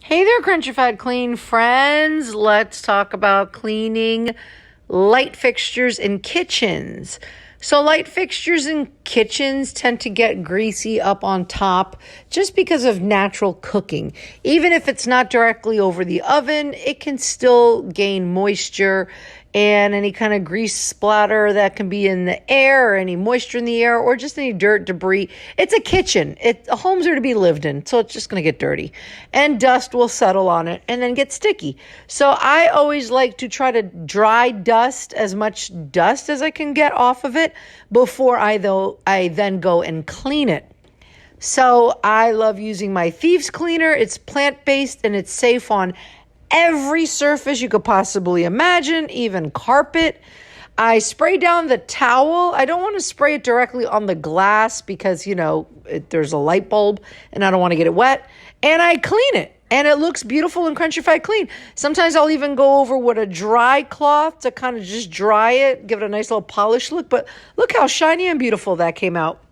Hey there, Crunchified Clean friends. Let's talk about cleaning light fixtures in kitchens. So light fixtures in kitchens tend to get greasy up on top just because of natural cooking. Even if it's not directly over the oven, it can still gain moisture and any kind of grease splatter that can be in the air, or any moisture in the air, or just any dirt, debris. It's a kitchen. Homes are to be lived in, so it's just going to get dirty. And dust will settle on it and then get sticky. So I always like to try to dry dust as much dust as I can get off of it before I then go and clean it. So I love using my Thieves cleaner. It's plant-based and it's safe on every surface you could possibly imagine, even carpet. I spray down the towel. I don't want to spray it directly on the glass because, there's a light bulb and I don't want to get it wet. And I clean it. And it looks beautiful and Crunchified clean. Sometimes I'll even go over with a dry cloth to kind of just dry it, give it a nice little polished look. But look how shiny and beautiful that came out.